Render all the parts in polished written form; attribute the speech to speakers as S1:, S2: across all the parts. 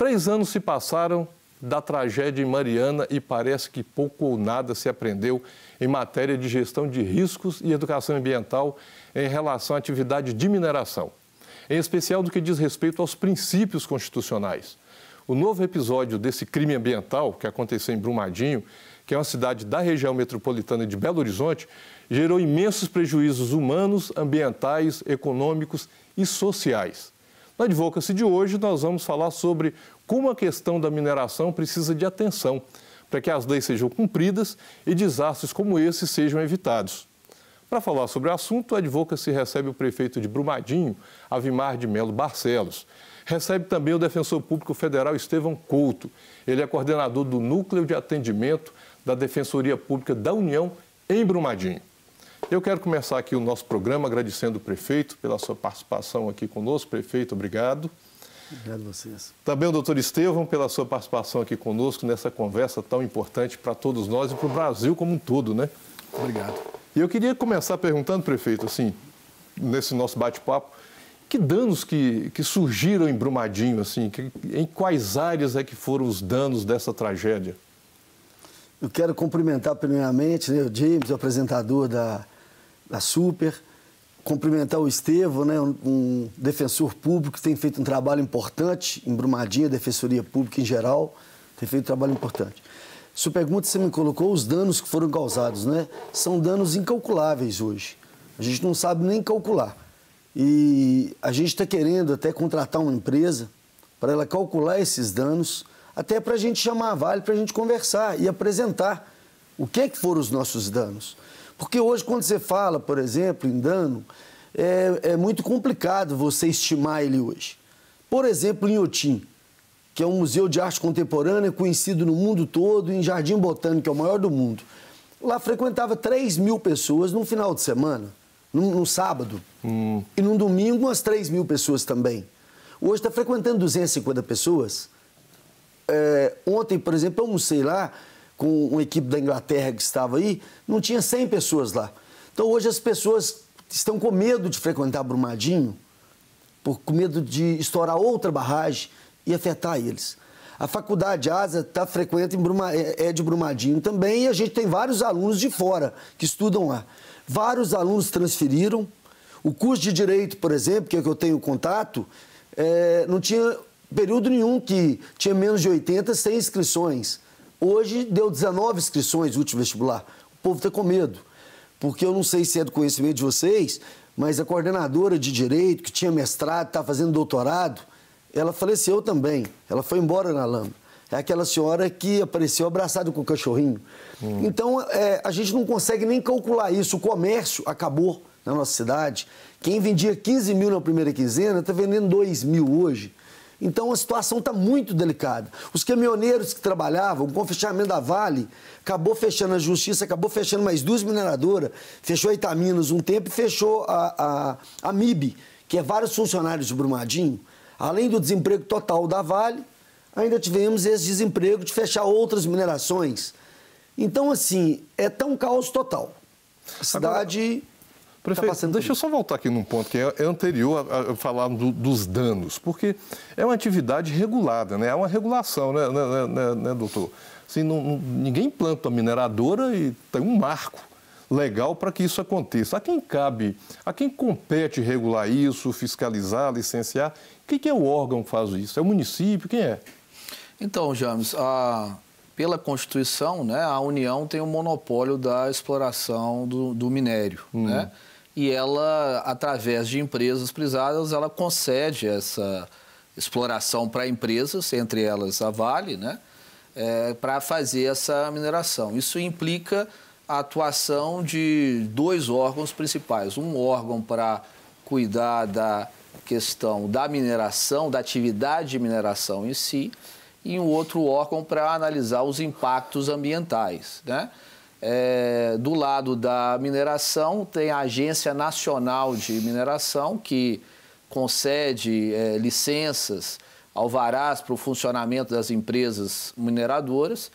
S1: 3 anos se passaram da tragédia em Mariana e parece que pouco ou nada se aprendeu em matéria de gestão de riscos e educação ambiental em relação à atividade de mineração, em especial do que diz respeito aos princípios constitucionais. O novo episódio desse crime ambiental, que aconteceu em Brumadinho, que é uma cidade da região metropolitana de Belo Horizonte, gerou imensos prejuízos humanos, ambientais, econômicos e sociais. No Advocacy de hoje, nós vamos falar sobre como a questão da mineração precisa de atenção para que as leis sejam cumpridas e desastres como esse sejam evitados. Para falar sobre o assunto, o Advocacy recebe o prefeito de Brumadinho, Avimar de Melo Barcelos. Recebe também o defensor público federal Estevão Couto. Ele é coordenador do Núcleo de Atendimento da Defensoria Pública da União em Brumadinho. Eu quero começar aqui o nosso programa agradecendo o prefeito pela sua participação aqui conosco. Prefeito, obrigado.
S2: Obrigado a vocês.
S1: Também o doutor Estevão pela sua participação aqui conosco nessa conversa tão importante para todos nós e para o Brasil como um todo, né?
S2: Obrigado.
S1: E eu queria começar perguntando, prefeito, assim, nesse nosso bate-papo, que danos que surgiram em Brumadinho, assim, em quais áreas é que foram os danos dessa tragédia?
S2: Eu quero cumprimentar primeiramente, né, o James, o apresentador da Super, cumprimentar o Estevão, né, um defensor público que tem feito um trabalho importante em Brumadinho, a Defensoria Pública em geral, tem feito um trabalho importante. Sua pergunta, você me colocou os danos que foram causados, né? São danos incalculáveis hoje. A gente não sabe nem calcular. E a gente está querendo até contratar uma empresa para ela calcular esses danos, até para a gente chamar a Vale, para a gente conversar e apresentar o que foram os nossos danos. Porque hoje, quando você fala, por exemplo, em dano, é muito complicado você estimar ele hoje. Por exemplo, em Inhotim, que é um museu de arte contemporânea conhecido no mundo todo, em Jardim Botânico, que é o maior do mundo. Lá frequentava 3.000 pessoas num final de semana, num sábado. E num domingo, umas 3.000 pessoas também. Hoje está frequentando 250 pessoas. Ontem, por exemplo, eu almocei lá com uma equipe da Inglaterra que estava aí, não tinha 100 pessoas lá. Então, hoje as pessoas estão com medo de frequentar Brumadinho, com medo de estourar outra barragem e afetar eles. A faculdade ASA está frequente de Brumadinho também, e a gente tem vários alunos de fora que estudam lá. Vários alunos transferiram. O curso de Direito, por exemplo, que é o que eu tenho contato, não tinha período nenhum que tinha menos de 80 sem inscrições. Hoje deu 19 inscrições no último vestibular. O povo está com medo, porque eu não sei se é do conhecimento de vocês, mas a coordenadora de Direito, que tinha mestrado, está fazendo doutorado, ela faleceu também. Ela foi embora na lama. É aquela senhora que apareceu abraçada com o cachorrinho. Então, a gente não consegue nem calcular isso. O comércio acabou na nossa cidade. Quem vendia 15 mil na primeira quinzena está vendendo 2 mil hoje. Então, a situação está muito delicada. Os caminhoneiros que trabalhavam com o fechamento da Vale, acabou fechando a Justiça, acabou fechando mais 2 mineradoras, fechou a Itaminas um tempo e fechou a MIB, que é vários funcionários de Brumadinho. Além do desemprego total da Vale, ainda tivemos esse desemprego de fechar outras minerações. Então, assim, é tão caos total. A cidade...
S1: Prefeito, deixa eu só voltar aqui num ponto que é anterior a falar dos danos, porque é uma atividade regulada, né? É uma regulação, né, doutor? Assim, ninguém planta uma mineradora e tem um marco legal para que isso aconteça. A quem compete regular isso, fiscalizar, licenciar? Que é o órgão que faz isso? É o município? Quem é?
S3: Então, James, pela Constituição, né, a União tem o monopólio da exploração do minério, né? E ela, através de empresas privadas, ela concede essa exploração para empresas, entre elas a Vale, né, para fazer essa mineração. Isso implica a atuação de 2 órgãos principais. Um órgão para cuidar da questão da mineração, da atividade de mineração em si, e um outro órgão para analisar os impactos ambientais, né? Do lado da mineração, tem a Agência Nacional de Mineração, que concede licenças, alvarás para o funcionamento das empresas mineradoras,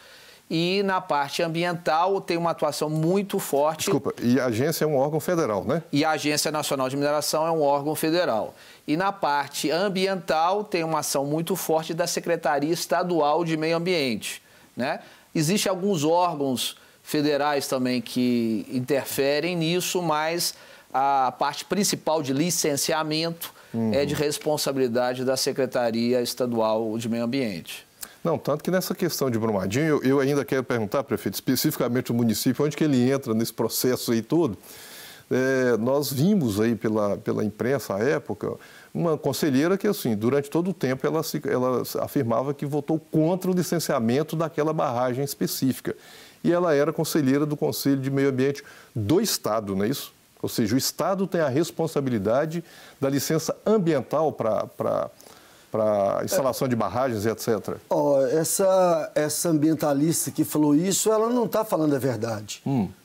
S3: E na parte ambiental tem uma atuação muito forte.
S1: Desculpa, e a agência é um órgão federal, né?
S3: E a Agência Nacional de Mineração é um órgão federal. E na parte ambiental tem uma ação muito forte da Secretaria Estadual de Meio Ambiente, né? Existem alguns órgãos federais também que interferem nisso, mas a parte principal de licenciamento é de responsabilidade da Secretaria Estadual de Meio Ambiente.
S1: Não, tanto que nessa questão de Brumadinho, eu ainda quero perguntar, prefeito, especificamente o município, onde que ele entra nesse processo aí todo. Nós vimos aí pela imprensa à época uma conselheira que, assim, durante todo o tempo ela afirmava que votou contra o licenciamento daquela barragem específica. E ela era conselheira do Conselho de Meio Ambiente do Estado, não é isso? Ou seja, o Estado tem a responsabilidade da licença ambiental para instalação de barragens e etc.
S2: Essa ambientalista que falou isso, ela não está falando a verdade.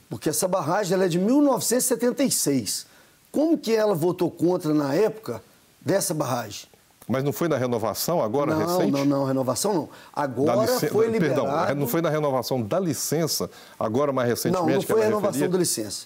S2: Porque essa barragem ela é de 1976. Como que ela votou contra na época dessa barragem?
S1: Mas não foi na renovação agora, recente?
S2: Não, renovação não. Agora foi liberado...
S1: Perdão, não foi na renovação da licença, agora mais recentemente?
S2: Não foi a renovação da licença.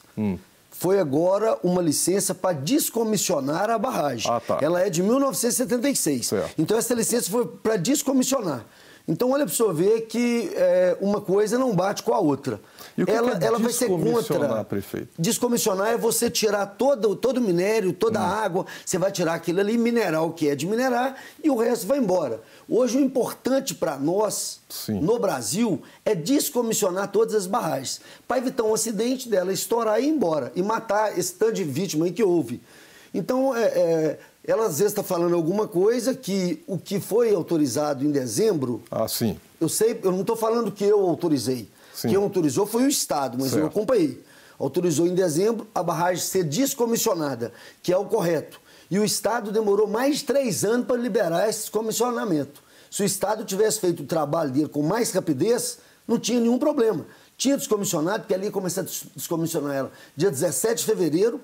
S2: Foi agora uma licença para descomissionar a barragem.
S1: Tá.
S2: Ela é de 1976.
S1: Certo.
S2: Então, essa licença foi para descomissionar. Então, olha para o senhor ver que uma coisa não bate com a outra.
S1: E o que
S2: ela vai ser contra.
S1: Prefeito?
S2: Descomissionar é você tirar todo o minério, toda a água, você vai tirar aquilo ali, mineral que é de minerar, e o resto vai embora. Hoje, o importante para nós, no Brasil, é descomissionar todas as barragens, para evitar um acidente dela estourar e ir embora, e matar esse tanto de vítima aí que houve. Então, ela às vezes está falando alguma coisa que o que foi autorizado em dezembro...
S1: Sim.
S2: Eu não estou falando que eu autorizei.
S1: Sim.
S2: Quem autorizou foi o Estado, mas eu acompanhei. Autorizou em dezembro a barragem ser descomissionada, que é o correto. E o Estado demorou mais de 3 anos para liberar esse descomissionamento. Se o Estado tivesse feito o trabalho dele com mais rapidez, não tinha nenhum problema. Tinha descomissionado, porque ali ia começar a descomissionar ela dia 17 de fevereiro,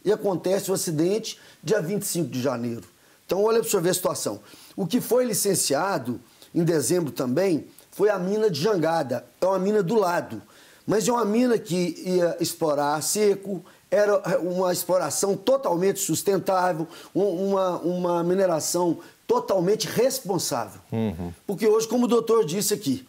S2: e acontece o acidente dia 25 de janeiro. Então, olha para o senhor ver a situação. O que foi licenciado em dezembro também foi a mina de Jangada. É uma mina do lado, mas é uma mina que ia explorar a seco, era uma exploração totalmente sustentável, uma mineração totalmente responsável. Porque hoje, como o doutor disse aqui,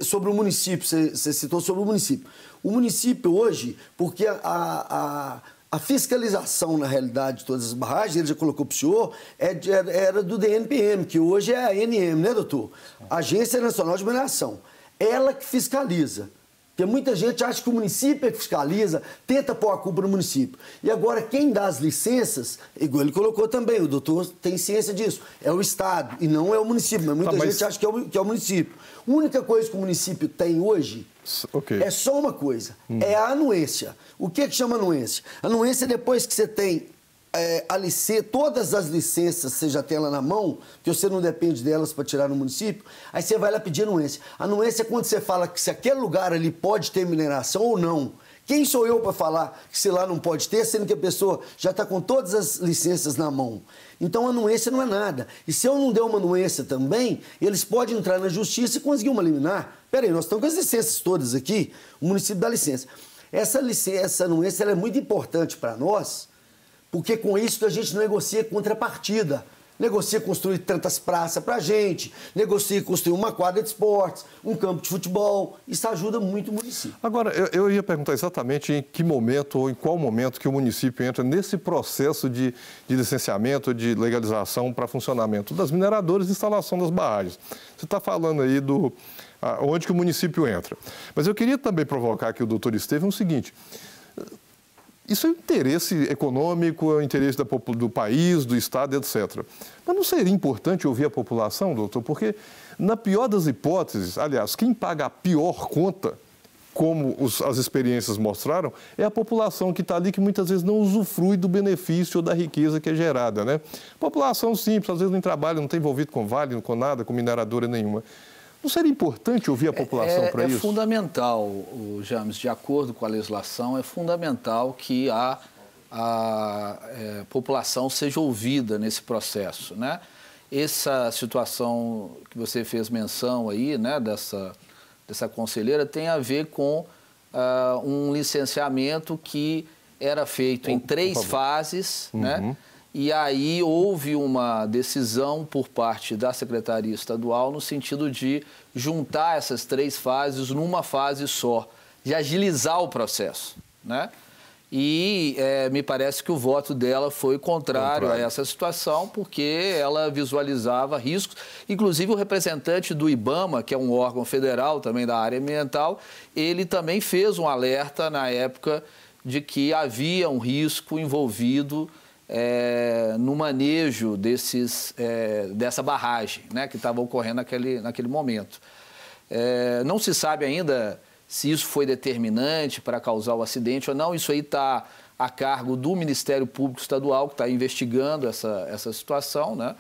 S2: sobre o município, você citou sobre o município. O município hoje, porque a fiscalização, na realidade, de todas as barragens, ele já colocou para o senhor, era do DNPM, que hoje é a ANM, né, doutor? Agência Nacional de Mineração. Ela que fiscaliza. Porque muita gente acha que o município é que fiscaliza, tenta pôr a culpa no município. E agora, quem dá as licenças, igual ele colocou também, o doutor tem ciência disso, é o Estado e não é o município. Mas muita gente acha que é o município. A única coisa que o município tem hoje é só uma coisa, é a anuência. O que chama anuência? Anuência é depois que você tem todas as licenças, você já tem ela na mão, porque você não depende delas para tirar no município, aí você vai lá pedir anuência. Anuência é quando você fala que se aquele lugar ali pode ter mineração ou não. Quem sou eu para falar que se lá não pode ter, sendo que a pessoa já está com todas as licenças na mão? Então, a anuência não é nada. E se eu não der uma anuência também, eles podem entrar na justiça e conseguir uma liminar. Peraí, nós estamos com as licenças todas aqui, o município dá licença. Essa anuência ela é muito importante para nós, porque com isso que a gente negocia contrapartida. Negocia construir tantas praças para a gente, negocia construir uma quadra de esportes, um campo de futebol. Isso ajuda muito o município.
S1: Agora, eu ia perguntar exatamente em que momento ou em qual momento que o município entra nesse processo de licenciamento, de legalização para funcionamento das mineradoras e instalação das barragens. Você está falando aí onde que o município entra. Mas eu queria também provocar aqui o doutor Estevam o seguinte... Isso é um interesse econômico, é um interesse do país, do Estado, etc. Mas não seria importante ouvir a população, doutor? Porque, na pior das hipóteses, aliás, quem paga a pior conta, como as experiências mostraram, é a população que está ali, que muitas vezes não usufrui do benefício ou da riqueza que é gerada, né? População simples, às vezes nem trabalha, não está envolvido com vale, com nada, com mineradora nenhuma. Não seria importante ouvir a população para isso?
S3: É fundamental, James, de acordo com a legislação, é fundamental que a população seja ouvida nesse processo, né? Essa situação que você fez menção aí, né, dessa conselheira tem a ver com um licenciamento que era feito em 3 fases, né? E aí houve uma decisão por parte da Secretaria Estadual no sentido de juntar essas 3 fases numa fase só, de agilizar o processo, né? E me parece que o voto dela foi contrário a essa situação, porque ela visualizava riscos. Inclusive, o representante do IBAMA, que é um órgão federal também da área ambiental, ele também fez um alerta na época de que havia um risco envolvido no manejo dessa barragem, né, que estava ocorrendo naquele momento. Não se sabe ainda se isso foi determinante para causar o acidente ou não. Isso aí está a cargo do Ministério Público Estadual, que está investigando essa situação, né?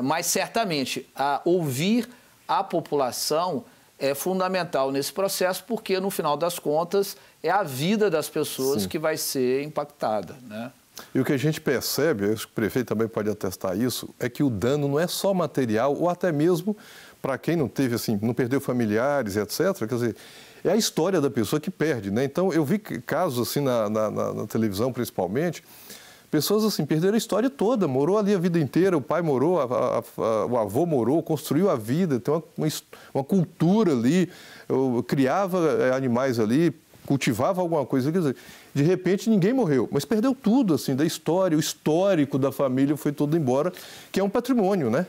S3: Mas, certamente, ouvir a população é fundamental nesse processo, porque, no final das contas, é a vida das pessoas que vai ser impactada, né?
S1: E o que a gente percebe, acho que o prefeito também pode atestar isso, é que o dano não é só material, ou até mesmo para quem não teve, assim, não perdeu familiares, etc. Quer dizer, é a história da pessoa que perde, né? Então, eu vi casos, assim, na televisão, principalmente, pessoas, assim, perderam a história toda, morou ali a vida inteira, o pai morou, o avô morou, construiu a vida, tem uma cultura ali, criava animais ali, cultivava alguma coisa, quer dizer, de repente ninguém morreu, mas perdeu tudo, assim, da história, o histórico da família foi todo embora, que é um patrimônio, né?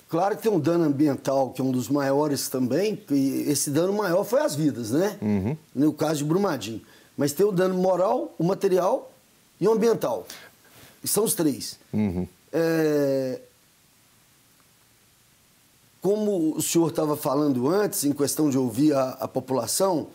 S2: Claro que tem um dano ambiental, que é um dos maiores também, e esse dano maior foi as vidas, né? No caso de Brumadinho. Mas tem o dano moral, o material e o ambiental. São os 3. Como o senhor estava falando antes, em questão de ouvir a população,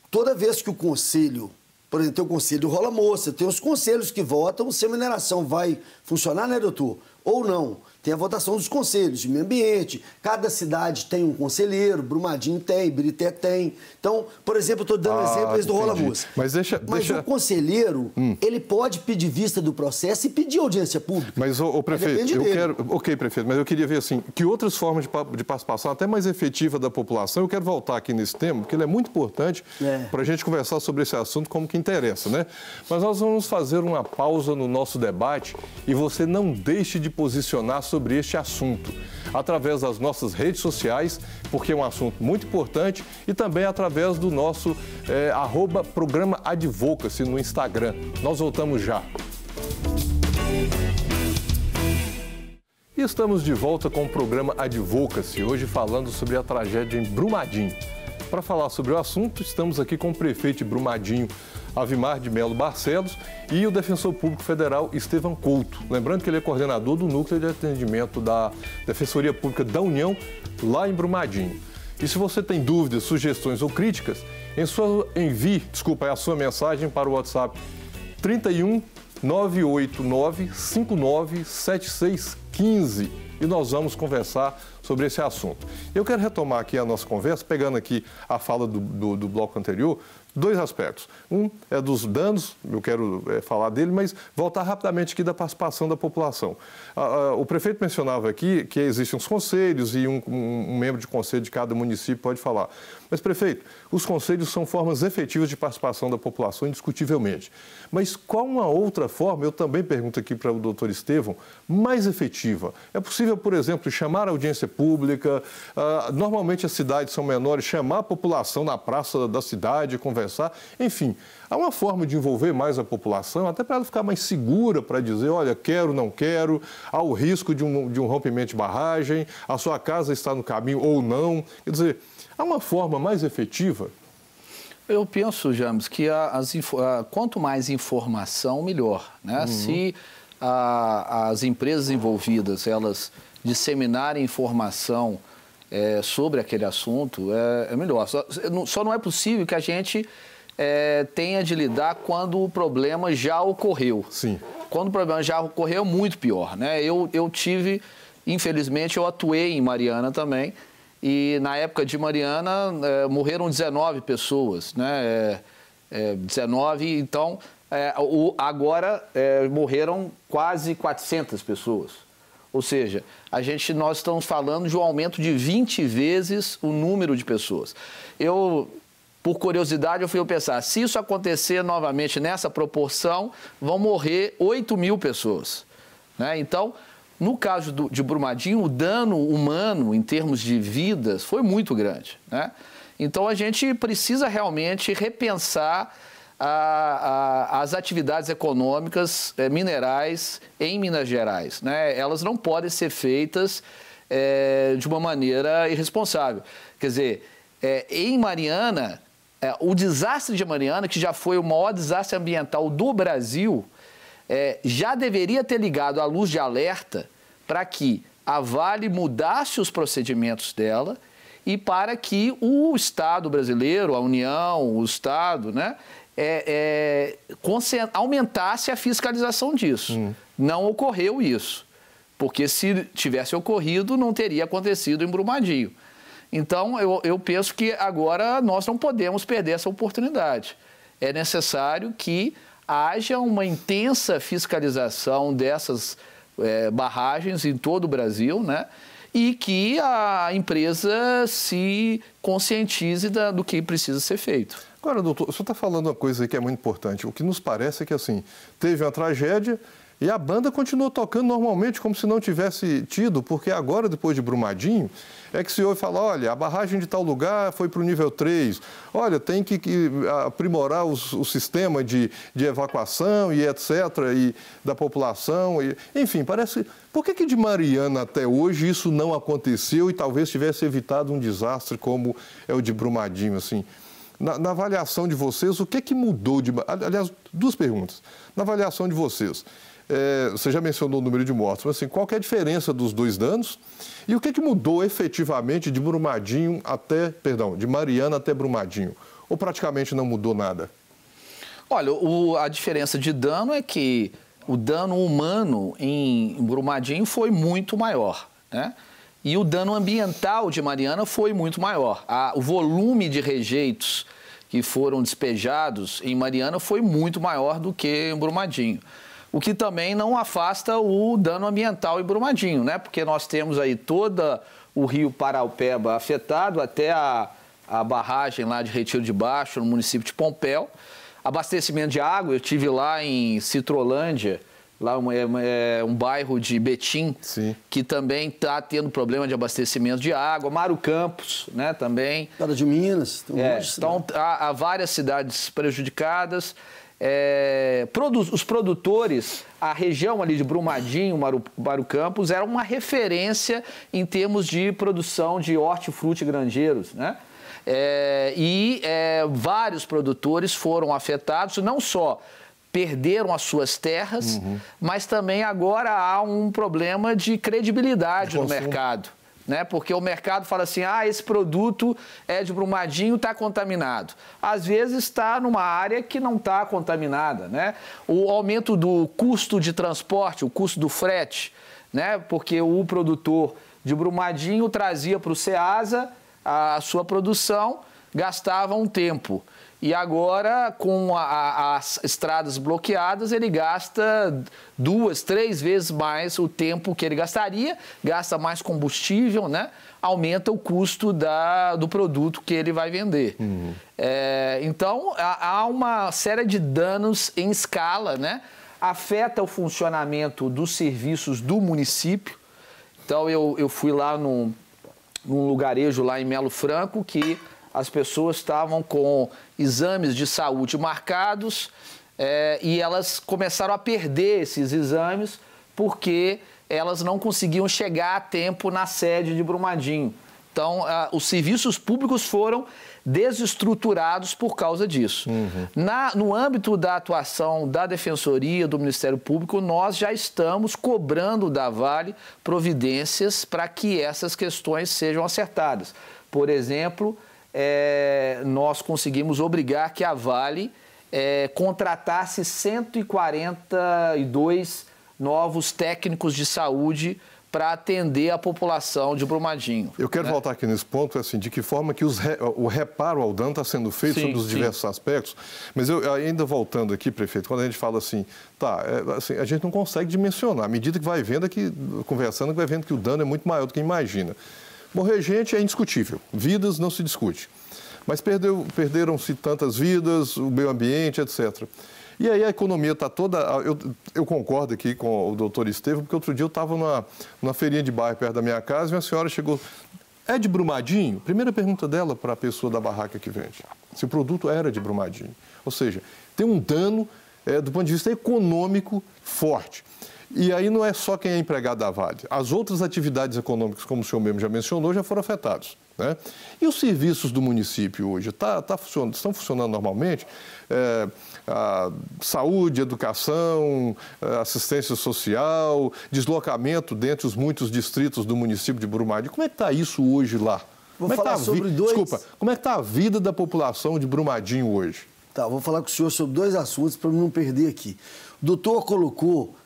S2: toda vez que o conselho, por exemplo, tem o conselho Rola Moça, tem os conselhos que votam se a mineração vai funcionar, né, doutor? Ou não. Tem a votação dos conselhos de meio ambiente. Cada cidade tem um conselheiro, Brumadinho tem, Ibirité tem. Então, por exemplo, eu estou dando exemplos do Rola Moça.
S1: Mas
S2: o conselheiro, ele pode pedir vista do processo e pedir audiência pública.
S1: Mas, prefeito, Ok, prefeito, mas eu queria ver, assim, que outras formas de participação, até mais efetiva da população, eu quero voltar aqui nesse tema, porque ele é muito importante para a gente conversar sobre esse assunto como que interessa, né? Mas nós vamos fazer uma pausa no nosso debate e você não deixe de posicionar sobre este assunto, através das nossas redes sociais, porque é um assunto muito importante, e também através do nosso @Programa Advocacy no Instagram. Nós voltamos já. E estamos de volta com o programa Advocacy, hoje falando sobre a tragédia em Brumadinho. Para falar sobre o assunto, estamos aqui com o prefeito de Brumadinho, Avimar de Melo Barcelos, e o defensor público federal, Estevão Couto. Lembrando que ele é coordenador do Núcleo de Atendimento da Defensoria Pública da União, lá em Brumadinho. E se você tem dúvidas, sugestões ou críticas, envie a sua mensagem para o WhatsApp 31 989 59 7615 e nós vamos conversar sobre esse assunto. Eu quero retomar aqui a nossa conversa, pegando aqui a fala do bloco anterior, 2 aspectos. Um é dos danos, eu quero falar dele, mas voltar rapidamente aqui da participação da população. O prefeito mencionava aqui que existem os conselhos e um membro de conselho de cada município pode falar. Mas, prefeito, os conselhos são formas efetivas de participação da população, indiscutivelmente. Mas qual uma outra forma, eu também pergunto aqui para o doutor Estevão, mais efetiva? É possível, por exemplo, chamar a audiência pública, normalmente as cidades são menores, chamar a população na praça da cidade, conversar, enfim, há uma forma de envolver mais a população, até para ela ficar mais segura para dizer, olha, quero, não quero, há o risco de um rompimento de barragem, a sua casa está no caminho ou não, quer dizer, há uma forma mais efetiva?
S3: Eu penso, James, que quanto mais informação, melhor, né? Se as empresas envolvidas, elas disseminarem informação sobre aquele assunto, é melhor. Só não é possível que a gente tenha de lidar quando o problema já ocorreu.
S1: Sim.
S3: Quando o problema já ocorreu, é muito pior, né? Eu infelizmente, eu atuei em Mariana também, e na época de Mariana morreram 19 pessoas, né? 19, então agora morreram quase 400 pessoas. Ou seja, nós estamos falando de um aumento de 20 vezes o número de pessoas. Por curiosidade, eu fui pensar, se isso acontecer novamente nessa proporção, vão morrer 8 mil pessoas, né? Então, no caso de Brumadinho, o dano humano, em termos de vidas, foi muito grande, né? Então, a gente precisa realmente repensar as atividades econômicas minerais em Minas Gerais, né? Elas não podem ser feitas de uma maneira irresponsável. Quer dizer, em Mariana, o desastre de Mariana, que já foi o maior desastre ambiental do Brasil, já deveria ter ligado a luz de alerta para que a Vale mudasse os procedimentos dela e para que o Estado brasileiro, a União, o Estado, né, aumentasse a fiscalização disso. Não ocorreu isso, porque se tivesse ocorrido, não teria acontecido em Brumadinho. Então, eu penso que agora nós não podemos perder essa oportunidade. É necessário que haja uma intensa fiscalização dessas barragens em todo o Brasil, né? E que a empresa se conscientize do que precisa ser feito.
S1: Agora, doutor, o senhor está falando uma coisa aí que é muito importante. O que nos parece é que, assim, teve uma tragédia e a banda continuou tocando normalmente, como se não tivesse tido, porque agora, depois de Brumadinho, é que se ouve falar, olha, a barragem de tal lugar foi para o nível 3, olha, tem que aprimorar o sistema de evacuação e etc., e da população, enfim, parece... Por que de Mariana até hoje isso não aconteceu e talvez tivesse evitado um desastre como é o de Brumadinho, assim? Na avaliação de vocês, o que mudou de... Aliás, duas perguntas. Na avaliação de vocês, você já mencionou o número de mortos, mas assim, qual que é a diferença dos dois danos? E o que mudou efetivamente de de Mariana até Brumadinho? Ou praticamente não mudou nada?
S3: Olha, a diferença de dano é que o dano humano em Brumadinho foi muito maior, né? E o dano ambiental de Mariana foi muito maior. O volume de rejeitos que foram despejados em Mariana foi muito maior do que em Brumadinho. O que também não afasta o dano ambiental em Brumadinho, né? Porque nós temos aí todo o rio Paraupeba afetado, até a barragem lá de Retiro de Baixo, no município de Pompéu. Abastecimento de água, eu estive lá em Citrolândia, lá um bairro de Betim, sim, que também está tendo problema de abastecimento de água. Mário Campos, né, também.
S2: Estado de Minas.
S3: Então, há várias cidades prejudicadas. Os produtores, a região ali de Brumadinho, Mário Campos, era uma referência em termos de produção de hortifruti grangeiros, né? Vários produtores foram afetados, não só perderam as suas terras, mas também agora há um problema de credibilidade no mercado, né? Porque o mercado fala assim, esse produto é de Brumadinho, está contaminado. Às vezes está numa área que não está contaminada, né? O aumento do custo de transporte, o custo do frete, né? Porque o produtor de Brumadinho trazia para o Ceasa a sua produção, gastava um tempo. E agora, com as estradas bloqueadas, ele gasta 2, 3 vezes mais o tempo que ele gastaria, gasta mais combustível, né? Aumenta o custo do produto que ele vai vender. Então, há uma série de danos em escala, né? Afeta o funcionamento dos serviços do município. Então, eu fui lá num lugarejo lá em Melo Franco, que as pessoas estavam com exames de saúde marcados e elas começaram a perder esses exames porque elas não conseguiam chegar a tempo na sede de Brumadinho. Então, os serviços públicos foram desestruturados por causa disso. No âmbito da atuação da Defensoria, do Ministério Público, nós já estamos cobrando da Vale providências para que essas questões sejam acertadas. Por exemplo, nós conseguimos obrigar que a Vale contratasse 142 novos técnicos de saúde para atender a população de Brumadinho.
S1: Eu quero voltar aqui nesse ponto, assim, de que forma que o reparo ao dano está sendo feito sobre os diversos aspectos. Mas eu ainda voltando aqui, prefeito, quando a gente fala assim, assim, a gente não consegue dimensionar. À medida que vai vendo, conversando, vai vendo que o dano é muito maior do que imagina. Morrer gente é indiscutível, vidas não se discute. Mas perderam-se tantas vidas, o meio ambiente, etc. E aí a economia está toda... Eu concordo aqui com o doutor Estevão, porque outro dia eu estava numa feirinha de bairro perto da minha casa e uma senhora chegou... É de Brumadinho? Primeira pergunta dela para a pessoa da barraca que vende. Se o produto era de Brumadinho. Ou seja, tem um dano, do ponto de vista econômico, forte. E aí não é só quem é empregado da Vale. As outras atividades econômicas, como o senhor mesmo já mencionou, já foram afetadas, né? E os serviços do município hoje estão funcionando normalmente? Saúde, educação, assistência social, deslocamento dentre os muitos distritos do município de Brumadinho. Como é que está isso hoje lá? Como é que está a vida da população de Brumadinho hoje?
S2: Tá, vou falar com o senhor sobre 2 assuntos para não perder aqui. O doutor colocou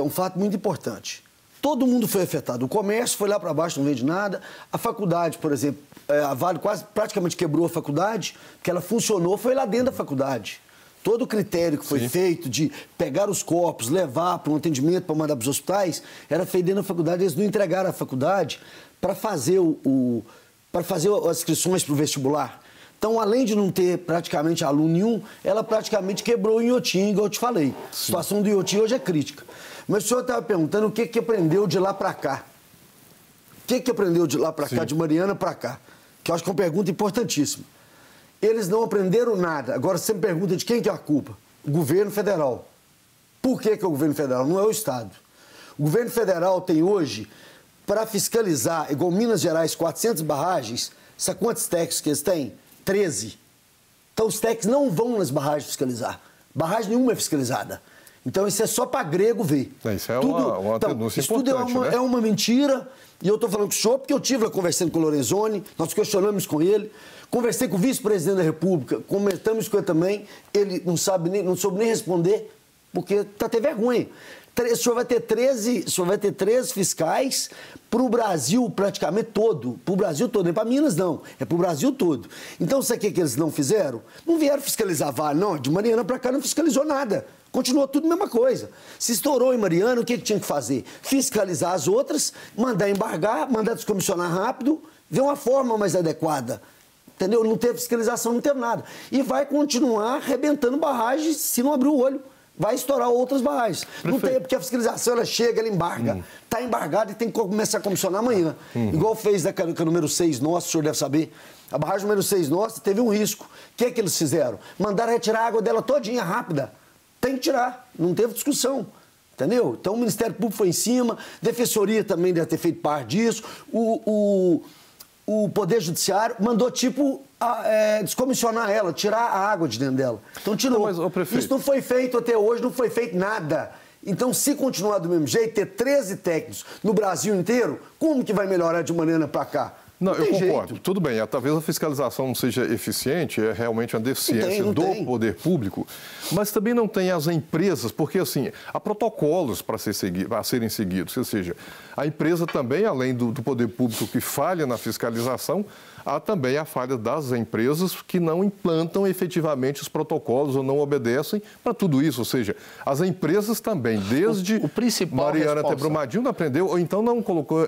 S2: um fato muito importante. Todo mundo foi afetado. O comércio foi lá para baixo, não vende nada. A faculdade, por exemplo, a Vale praticamente quebrou a faculdade, porque ela funcionou, foi lá dentro da faculdade. Todo o critério que foi feito de pegar os corpos, levar para um atendimento, para mandar para os hospitais, era feito dentro da faculdade. Eles não entregaram a faculdade para fazer as inscrições para o vestibular. Então, além de não ter praticamente aluno nenhum, ela praticamente quebrou o Inhotim, igual eu te falei. A situação do Inhotim hoje é crítica. Mas o senhor estava perguntando o que aprendeu de lá para cá. O que aprendeu de lá para cá, de Mariana para cá? Que eu acho que é uma pergunta importantíssima. Eles não aprenderam nada. Agora, você me pergunta de quem que é a culpa? O governo federal. Por que é o governo federal? Não é o Estado. O governo federal tem hoje, para fiscalizar, igual Minas Gerais, 400 barragens, sabe quantos técnicos que eles têm? 13. Então, os técnicos não vão nas barragens fiscalizar. Barragem nenhuma é fiscalizada. Então, isso é só para grego ver.
S1: Isso é uma denúncia importante,
S2: tudo é uma mentira. E eu estou falando com o senhor porque eu estive lá conversando com o Lorenzoni, nós questionamos com ele. Conversei com o vice-presidente da República, comentamos com ele também. Ele não soube nem responder, porque está até vergonha. O senhor vai ter 13 fiscais para o Brasil praticamente todo. Para o Brasil todo, não é para Minas, não. É para o Brasil todo. Então, sabe o que eles não fizeram? Não vieram fiscalizar a Vale, não. De Mariana para cá não fiscalizou nada. Continuou tudo a mesma coisa. Se estourou em Mariana, o que tinha que fazer? Fiscalizar as outras, mandar embargar, mandar descomissionar rápido, ver uma forma mais adequada. Entendeu? Não teve fiscalização, não teve nada. E vai continuar arrebentando barragens se não abrir o olho. Vai estourar outras barragens. Não tem, porque a fiscalização, ela chega, ela embarga. Está embargado e tem que começar a comissionar amanhã. Igual fez com a número 6 nossa, o senhor deve saber. A barragem número 6 nossa teve um risco. O que é que eles fizeram? Mandaram retirar a água dela todinha, rápida. Tem que tirar. Não teve discussão. Entendeu? Então o Ministério Público foi em cima, a Defensoria também deve ter feito parte disso. O Poder Judiciário mandou, descomissionar ela, tirar a água de dentro dela. Então tirou.
S1: Mas, prefeito...
S2: Isso não foi feito até hoje, não foi feito nada. Então, se continuar do mesmo jeito, ter 13 técnicos no Brasil inteiro, como que vai melhorar de Mariana para cá?
S1: Não, eu concordo. Jeito. Tudo bem, talvez a fiscalização não seja eficiente, é realmente uma deficiência do poder público, mas também não tem as empresas, porque assim, há protocolos para serem seguidos, ou seja, a empresa também, além do poder público que falha na fiscalização, há também a falha das empresas que não implantam efetivamente os protocolos ou não obedecem para tudo isso. Ou seja, as empresas também, desde Mariana até Brumadinho, não aprendeu ou então não colocou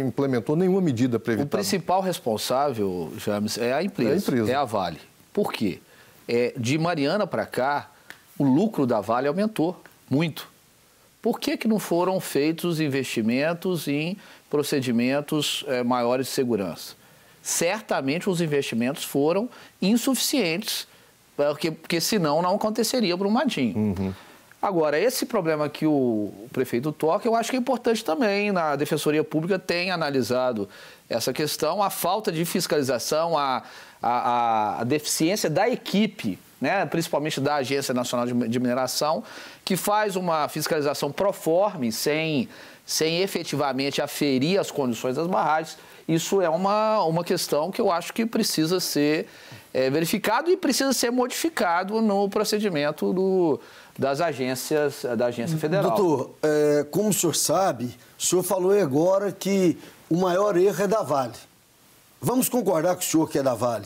S1: implementou nenhuma medida para evitar.
S3: O principal responsável, James, é a empresa, é a Vale. Por quê? De Mariana para cá, o lucro da Vale aumentou muito. Por que não foram feitos investimentos em procedimentos maiores de segurança? Certamente os investimentos foram insuficientes, porque senão não aconteceria Brumadinho. Agora, esse problema que o prefeito toca, eu acho que é importante também. A Defensoria Pública tem analisado essa questão, a falta de fiscalização, a deficiência da equipe, né, principalmente da Agência Nacional de Mineração, que faz uma fiscalização proforme, sem efetivamente aferir as condições das barragens. Isso é uma questão que eu acho que precisa ser verificado e precisa ser modificado no procedimento da agência federal.
S2: Doutor, como o senhor sabe, o senhor falou agora que o maior erro é da Vale. Vamos concordar com o senhor que é da Vale.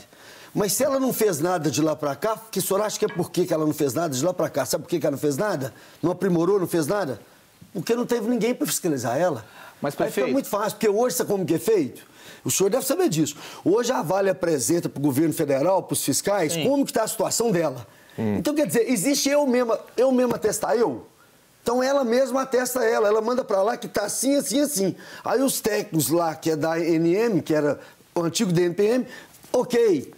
S2: Mas se ela não fez nada de lá para cá, que o senhor acha que é por que ela não fez nada de lá para cá? Sabe por que ela não fez nada? Não aprimorou, não fez nada? Porque não teve ninguém para fiscalizar ela.
S3: Mas, prefeito...
S2: Aí fica muito fácil, porque hoje, sabe como que é feito? O senhor deve saber disso. Hoje a Vale apresenta para o governo federal, para os fiscais, como que está a situação dela. Então, quer dizer, existe eu mesma atestar eu? Então, ela mesma atesta ela manda para lá que está assim, assim, assim. Aí os técnicos lá, que é da NM, que era o antigo DNPM, ok.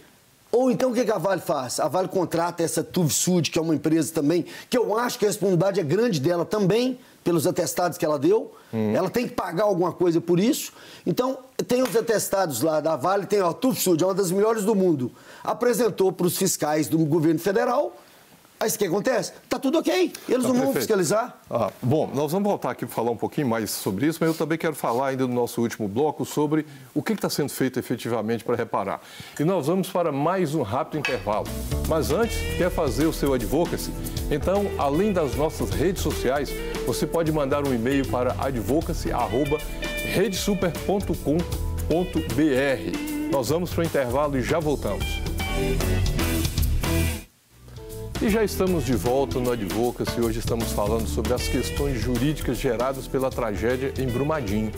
S2: Ou então, o que a Vale faz? A Vale contrata essa TuvSud, que é uma empresa também, que eu acho que a responsabilidade é grande dela também, pelos atestados que ela deu. Ela tem que pagar alguma coisa por isso. Então, tem os atestados lá da Vale, tem a TuvSud, é uma das melhores do mundo. Apresentou para os fiscais do governo federal. Aí o que acontece? Está tudo ok. Eles não vão fiscalizar.
S1: Bom, nós vamos voltar aqui para falar um pouquinho mais sobre isso, mas eu também quero falar ainda no nosso último bloco sobre o que está sendo feito efetivamente para reparar. E nós vamos para mais um rápido intervalo. Mas antes, quer fazer o seu advocacy? Então, além das nossas redes sociais, você pode mandar um e-mail para advocacy@redesuper.com.br. Nós vamos para o intervalo e já voltamos. E já estamos de volta no Advocacy. Hoje estamos falando sobre as questões jurídicas geradas pela tragédia em Brumadinho.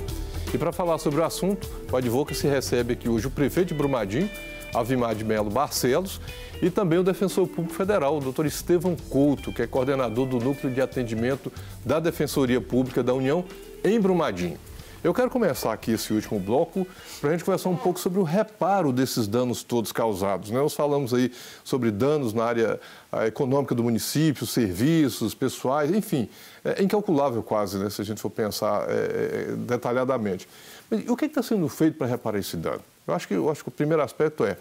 S1: E para falar sobre o assunto, o Advocacy recebe aqui hoje o prefeito de Brumadinho, Avimar de Melo Barcelos, e também o defensor público federal, o doutor Estevão Couto, que é coordenador do Núcleo de Atendimento da Defensoria Pública da União em Brumadinho. Eu quero começar aqui esse último bloco para a gente conversar um pouco sobre o reparo desses danos todos causados, né? Nós falamos aí sobre danos na área econômica do município, serviços, pessoais, enfim, é incalculável quase, né, se a gente for pensar detalhadamente. Mas o que está sendo feito para reparar esse dano? Eu acho que o primeiro aspecto é,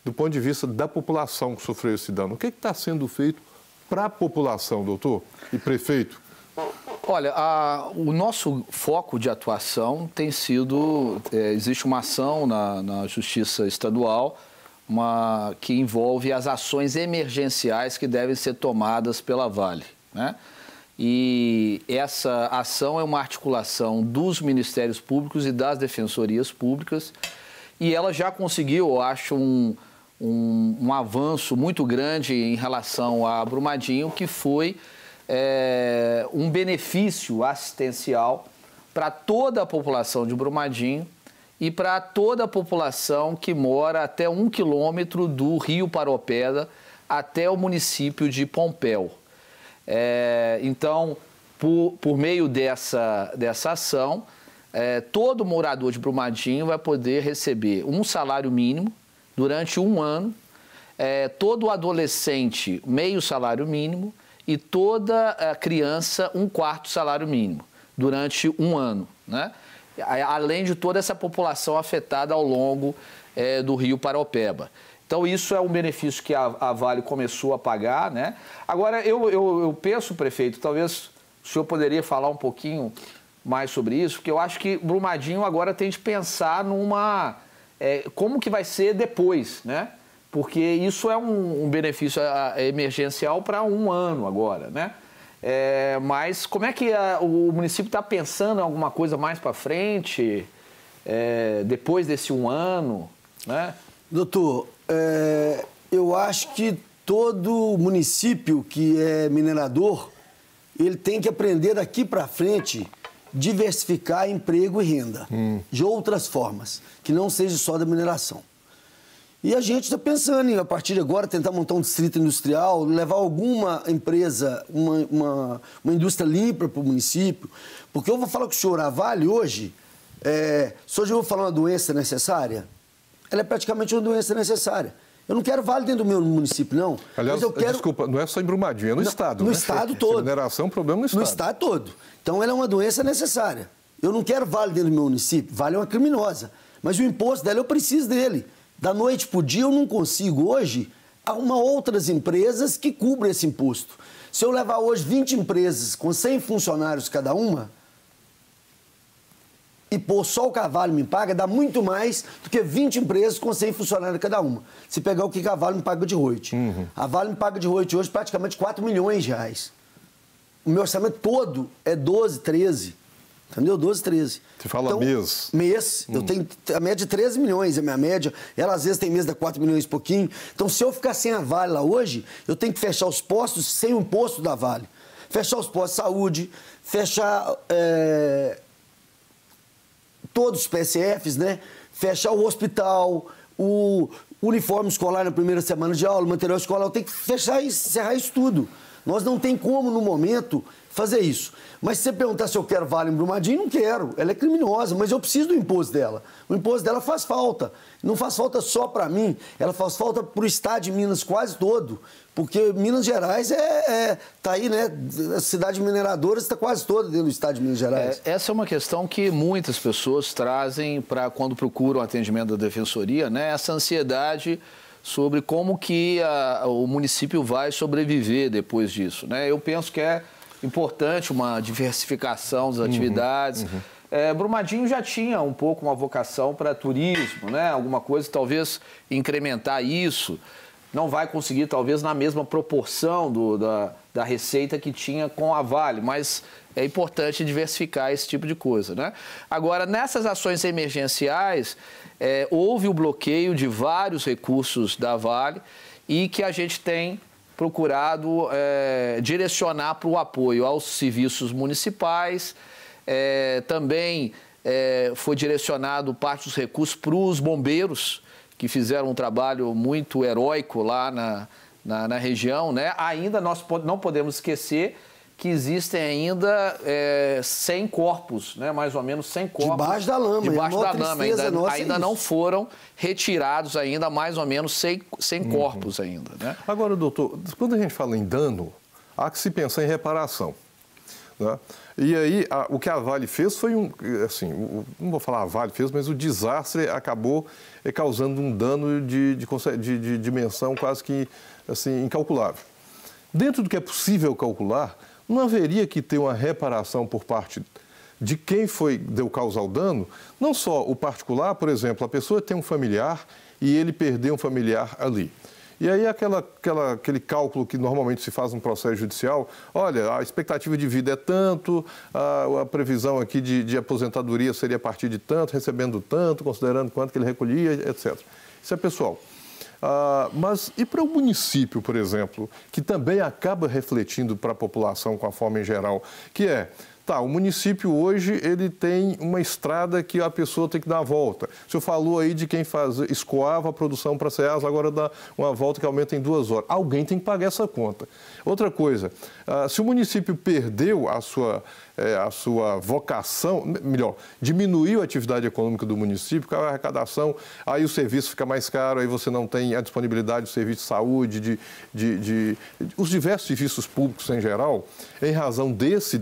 S1: do ponto de vista da população que sofreu esse dano, o que está sendo feito para a população, doutor e prefeito?
S3: Olha, o nosso foco de atuação tem sido... existe uma ação na Justiça Estadual que envolve as ações emergenciais que devem ser tomadas pela Vale, né? E essa ação é uma articulação dos Ministérios Públicos e das Defensorias Públicas e ela já conseguiu, eu acho, um avanço muito grande em relação a Brumadinho, que foi... um benefício assistencial para toda a população de Brumadinho e para toda a população que mora até 1 quilômetro do Rio Paropeba até o município de Pompéu. Então, por meio dessa ação, todo morador de Brumadinho vai poder receber um salário mínimo durante 1 ano, todo adolescente meio salário mínimo, e toda criança 1/4 salário mínimo durante 1 ano, né? Além de toda essa população afetada ao longo do Rio Paropeba. Então, isso é um benefício que a Vale começou a pagar, né? Agora, eu penso, prefeito, talvez o senhor poderia falar um pouquinho mais sobre isso, porque eu acho que Brumadinho agora tem de pensar como que vai ser depois, né? Porque isso é um benefício emergencial para 1 ano agora, né? Mas como é que o município está pensando em alguma coisa mais para frente, depois desse 1 ano, né?
S2: Doutor, eu acho que todo município que é minerador, ele tem que aprender daqui para frente diversificar emprego e renda de outras formas, que não seja só da mineração. E a gente está pensando em, a partir de agora, tentar montar um distrito industrial, levar alguma empresa, uma indústria limpa para o município. Porque eu vou falar com o senhor, a Vale hoje, se hoje eu vou falar uma doença necessária, ela é praticamente uma doença necessária. Eu não quero Vale dentro do meu município, não.
S1: Aliás,
S2: mas eu quero...
S1: desculpa, não é só em Brumadinho, é no Estado.
S2: No
S1: né?
S2: Estado todo.
S1: Mineração é um problema no Estado.
S2: No Estado todo. Então, ela é uma doença necessária. Eu não quero Vale dentro do meu município. Vale é uma criminosa. Mas o imposto dela, eu preciso dele. Da noite para o dia, eu não consigo hoje arrumar outras empresas que cubram esse imposto. Se eu levar hoje 20 empresas com 100 funcionários cada uma e pôr só o que a Vale me paga, dá muito mais do que 20 empresas com 100 funcionários cada uma. Se pegar o que a Vale me paga de royalties. A Vale me paga de royalties hoje praticamente 4 milhões de reais. o meu orçamento todo é 12, 13. Entendeu? 12, 13.
S1: Você fala então, mês?
S2: Mês. Eu tenho a média de 13 milhões, é a minha média. Ela às vezes tem mês de 4 milhões e pouquinho. Então, se eu ficar sem a Vale lá hoje, eu tenho que fechar os postos sem o imposto da Vale. Fechar os postos de saúde, fechar todos os PSFs, né? Fechar o hospital, o uniforme escolar na primeira semana de aula, o material escolar. Eu tenho que fechar e encerrar isso tudo. Nós não tem como, no momento, fazer isso. Mas se você perguntar se eu quero Vale em Brumadinho, não quero. Ela é criminosa, mas eu preciso do imposto dela. O imposto dela faz falta. Não faz falta só para mim, ela faz falta para o estado de Minas quase todo. Porque Minas Gerais tá aí, né? A cidade mineradora está quase toda dentro do estado de Minas Gerais.
S3: Essa é uma questão que muitas pessoas trazem para quando procuram atendimento da Defensoria, né? Essa ansiedade sobre como que o município vai sobreviver depois disso, né? Eu penso que é importante uma diversificação das atividades. Brumadinho já tinha um pouco uma vocação para turismo, né? Alguma coisa, talvez incrementar isso. Não vai conseguir, talvez, na mesma proporção da receita que tinha com a Vale, mas é importante diversificar esse tipo de coisa, né? Agora, nessas ações emergenciais, houve o bloqueio de vários recursos da Vale e que a gente tem procurado direcionar para o apoio aos serviços municipais. Também foi direcionado parte dos recursos para os bombeiros, que fizeram um trabalho muito heróico lá na região, né? Ainda nós não podemos esquecer que existem ainda 100 corpos, né? Mais ou menos 100 corpos.
S2: Debaixo da lama.
S3: Debaixo da lama. Ainda não foram retirados ainda mais ou menos 100 corpos ainda, né?
S1: Agora, doutor, quando a gente fala em dano, há que se pensar em reparação, né? E aí, o que a Vale fez foi não vou falar a Vale fez, mas o desastre acabou causando um dano de dimensão quase que assim, incalculável. Dentro do que é possível calcular, não haveria que ter uma reparação por parte de quem deu causa ao dano, não só o particular, por exemplo, a pessoa tem um familiar e ele perdeu um familiar ali. E aí aquele cálculo que normalmente se faz no processo judicial, olha, a expectativa de vida é tanto, a previsão aqui de aposentadoria seria a partir de tanto, recebendo tanto, considerando quanto que ele recolhia, etc. Isso é pessoal. Mas e para o município, por exemplo, que também acaba refletindo para a população com a forma em geral, que o município hoje ele tem uma estrada que a pessoa tem que dar a volta. O senhor falou aí de quem escoava a produção para a Ceasa, agora dá uma volta que aumenta em 2 horas. Alguém tem que pagar essa conta. Outra coisa, se o município perdeu a sua vocação, melhor, diminuiu a atividade econômica do município, com a arrecadação, aí o serviço fica mais caro, aí você não tem a disponibilidade do serviço de saúde, os diversos serviços públicos em geral, em razão desse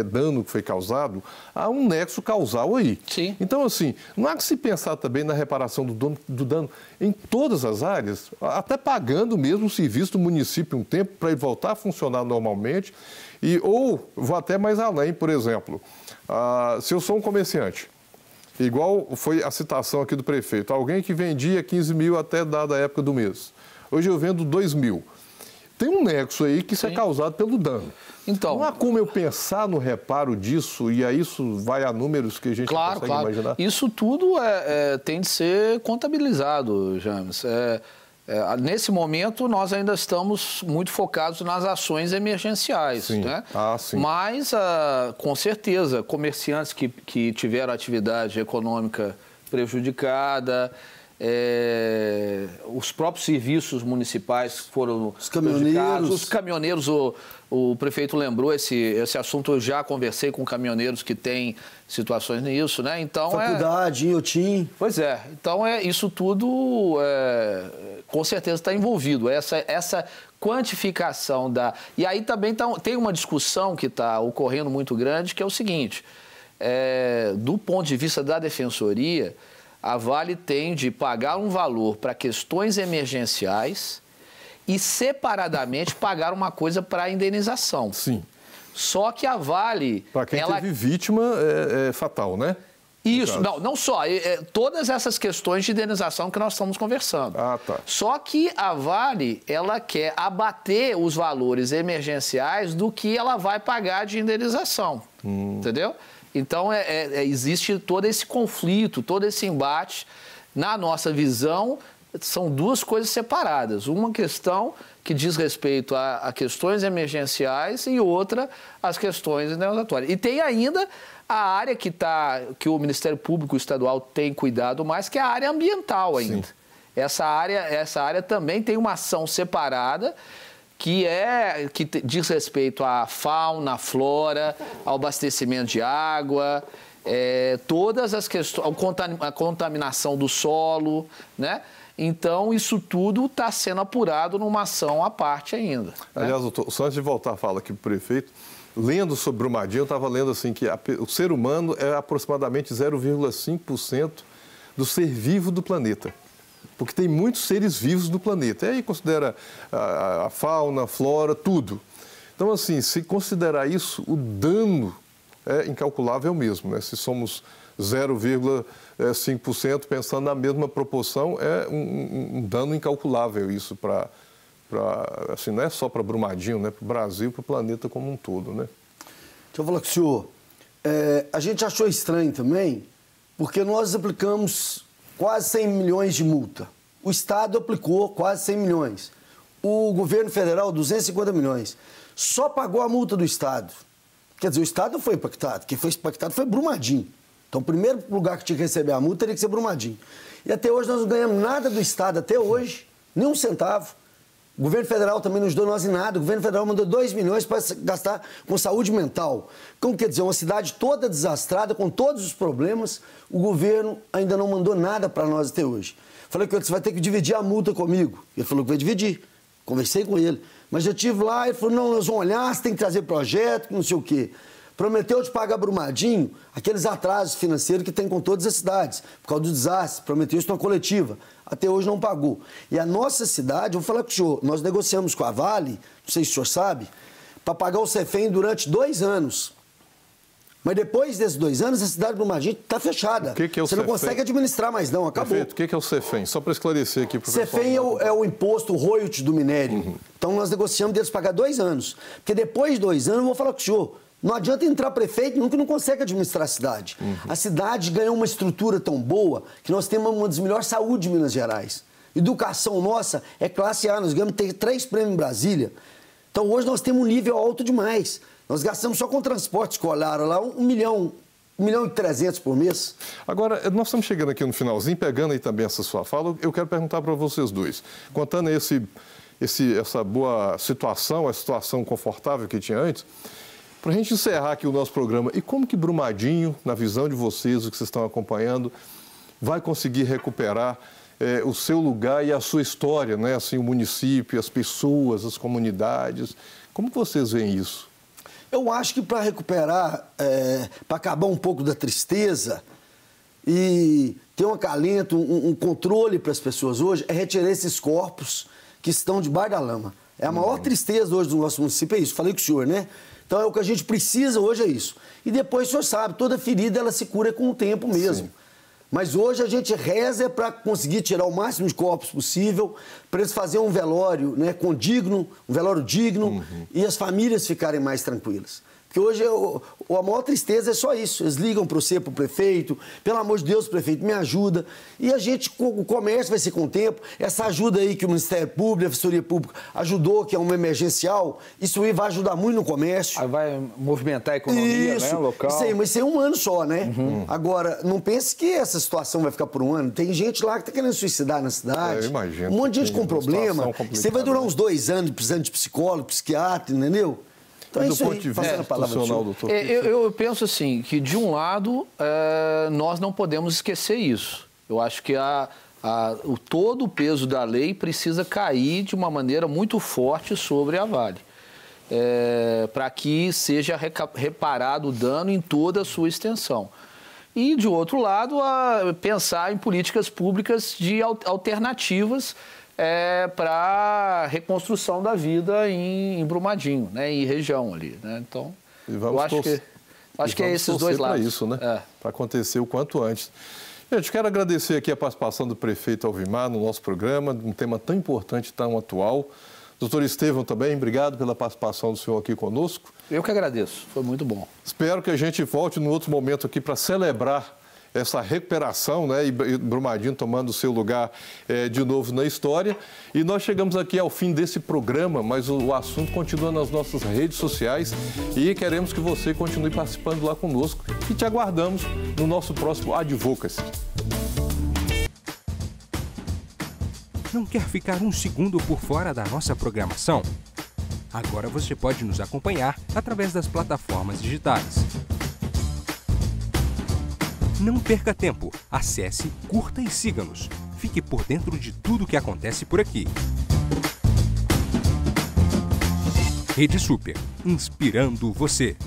S1: dano que foi causado, há um nexo causal aí.
S3: Sim.
S1: Então, assim, não há que se pensar também na reparação do dano em todas as áreas, até pagando mesmo o serviço do município um tempo para ele voltar a funcionar normalmente. Ou vou até mais além, por exemplo, se eu sou um comerciante, igual foi a citação aqui do prefeito, alguém que vendia 15 mil até dada época do mês. Hoje eu vendo 2 mil. Tem um nexo aí que isso é causado pelo dano. Então, não há como eu pensar no reparo disso e aí isso vai a números que a gente não consegue imaginar?
S3: Isso tudo tem de ser contabilizado, James. Nesse momento, nós ainda estamos muito focados nas ações emergenciais.
S1: Sim.
S3: Né?
S1: Sim.
S3: Mas, com certeza, comerciantes que tiveram atividade econômica prejudicada, os próprios serviços municipais foram prejudicados. Os caminhoneiros, o prefeito lembrou esse assunto, eu já conversei com caminhoneiros que têm situações nisso, né? Então,
S2: faculdade, IoT.
S3: Pois é, então isso tudo com certeza está envolvido, essa quantificação E aí também tem uma discussão que está ocorrendo muito grande, que é o seguinte, do ponto de vista da Defensoria, a Vale tem de pagar um valor para questões emergenciais e, separadamente, pagar uma coisa para a indenização.
S1: Sim.
S3: Só que a Vale...
S1: Para quem teve vítima, é fatal, né?
S3: Isso, não só. Todas essas questões de indenização que nós estamos conversando.
S1: Ah, tá.
S3: Só que a Vale, ela quer abater os valores emergenciais do que ela vai pagar de indenização. Entendeu? Então, existe todo esse conflito, todo esse embate. Na nossa visão, são duas coisas separadas. Uma questão que diz respeito a questões emergenciais e outra as questões indenizatórias. E tem ainda a área que o Ministério Público Estadual tem cuidado mais, que é a área ambiental ainda. Essa área também tem uma ação separada que diz respeito à fauna, à flora, ao abastecimento de água, todas as questões, a contaminação do solo, né? Então, isso tudo está sendo apurado numa ação à parte ainda.
S1: Aliás, doutor, só antes de voltar a fala aqui para o prefeito, lendo sobre Brumadinho, eu estava lendo assim que o ser humano é aproximadamente 0,5% do ser vivo do planeta. Porque tem muitos seres vivos do planeta. E aí considera a fauna, a flora, tudo. Então, assim, se considerar isso, o dano é incalculável mesmo, né? Se somos 0,5%, pensando na mesma proporção, é um dano incalculável isso assim, não é só para Brumadinho, né? Para o Brasil, para o planeta como um todo, né?
S2: Deixa eu falar com o senhor. A gente achou estranho também, porque nós aplicamos quase 100 milhões de multa. O Estado aplicou quase 100 milhões. O governo federal, 250 milhões. Só pagou a multa do Estado. Quer dizer, o Estado não foi impactado. Quem foi impactado foi Brumadinho. Então, o primeiro lugar que tinha que receber a multa teria que ser Brumadinho. E até hoje nós não ganhamos nada do Estado, até hoje, nem um centavo. O governo federal também não ajudou nós em nada. O governo federal mandou 2 milhões para gastar com saúde mental. Como quer dizer, uma cidade toda desastrada, com todos os problemas, o governo ainda não mandou nada para nós até hoje. Falei com ele, você vai ter que dividir a multa comigo. Ele falou que vai dividir. Conversei com ele. Mas eu estive lá, ele falou, não, nós vamos olhar, você tem que trazer projeto, não sei o quê. Prometeu de pagar Brumadinho aqueles atrasos financeiros que tem com todas as cidades, por causa do desastre. Prometeu isso numa coletiva. Até hoje não pagou. E a nossa cidade, eu vou falar com o senhor, nós negociamos com a Vale, não sei se o senhor sabe, para pagar o CEFEM durante 2 anos. Mas depois desses 2 anos, a cidade de Brumadinho está fechada.
S1: O que é o
S2: Você
S1: CEFEM?
S2: não consegue administrar mais, não. Acabou.
S1: Perfeito. O que é o CEFEM? Só para esclarecer aqui para o pessoal.
S2: CEFEM é o imposto, o royalties do minério. Então, nós negociamos deles pagar 2 anos. Porque depois de 2 anos, eu vou falar com o senhor, não adianta entrar prefeito nunca não consegue administrar a cidade. A cidade ganhou uma estrutura tão boa que nós temos uma das melhores saúdes de Minas Gerais. Educação nossa é classe A, nós ganhamos 3 prêmios em Brasília. Então, hoje nós temos um nível alto demais. Nós gastamos só com transporte escolar lá 1 milhão e 300 por mês.
S1: Agora, nós estamos chegando aqui no finalzinho, pegando aí também essa sua fala, eu quero perguntar para vocês dois, contando essa boa situação, a situação confortável que tinha antes, para a gente encerrar aqui o nosso programa, e como que Brumadinho, na visão de vocês, o que vocês estão acompanhando, vai conseguir recuperar o seu lugar e a sua história, né? Assim, o município, as pessoas, as comunidades, como vocês veem isso?
S2: Eu acho que para recuperar, para acabar um pouco da tristeza e ter um acalento, um controle para as pessoas hoje, é retirar esses corpos que estão debaixo da lama. É a maior tristeza hoje do nosso município, é isso. Falei com o senhor, né? Então, é o que a gente precisa hoje, é isso. E depois, o senhor sabe, toda ferida ela se cura com o tempo mesmo. Sim. Mas hoje a gente reza para conseguir tirar o máximo de corpos possível, para eles fazerem um velório, né, um velório digno, e as famílias ficarem mais tranquilas. Porque hoje a maior tristeza é só isso. Eles ligam para você, para o prefeito, pelo amor de Deus, prefeito, me ajuda. E o comércio vai ser com o tempo. Essa ajuda aí que o Ministério Público, a Defensoria Pública ajudou, que é uma emergencial, isso aí vai ajudar muito no comércio.
S4: Aí vai movimentar a economia, né, local.
S2: Isso aí, mas isso é 1 ano só, né? Agora, não pense que essa situação vai ficar por 1 ano. Tem gente lá que está querendo suicidar na cidade.
S1: Eu imagino.
S2: Um monte de gente com problema. Você vai durar uns 2 anos precisando de psicólogo, psiquiatra, entendeu? Então é isso aí, passando a palavra ao
S1: doutor.
S3: Eu penso assim, que de um lado, nós não podemos esquecer isso. Eu acho que todo o peso da lei precisa cair de uma maneira muito forte sobre a Vale, para que seja reparado o dano em toda a sua extensão. E, de outro lado, pensar em políticas públicas de alternativas para a reconstrução da vida em Brumadinho, né, em região ali, né? Então, eu acho que Acho que é esses dois lados.
S1: Para isso, né? Para acontecer o quanto antes. Gente, quero agradecer aqui a participação do prefeito Alvimar no nosso programa, um tema tão importante, tão atual. Doutor Estevão também, obrigado pela participação do senhor aqui conosco.
S3: Eu que agradeço, foi muito bom.
S1: Espero que a gente volte num outro momento aqui para celebrar essa recuperação, né? E Brumadinho tomando o seu lugar de novo na história. E nós chegamos aqui ao fim desse programa, mas o assunto continua nas nossas redes sociais e queremos que você continue participando lá conosco e te aguardamos no nosso próximo Advocacy.
S5: Não quer ficar um segundo por fora da nossa programação? Agora você pode nos acompanhar através das plataformas digitais. Não perca tempo, acesse, curta e siga-nos. Fique por dentro de tudo o que acontece por aqui. Rede Super, inspirando você.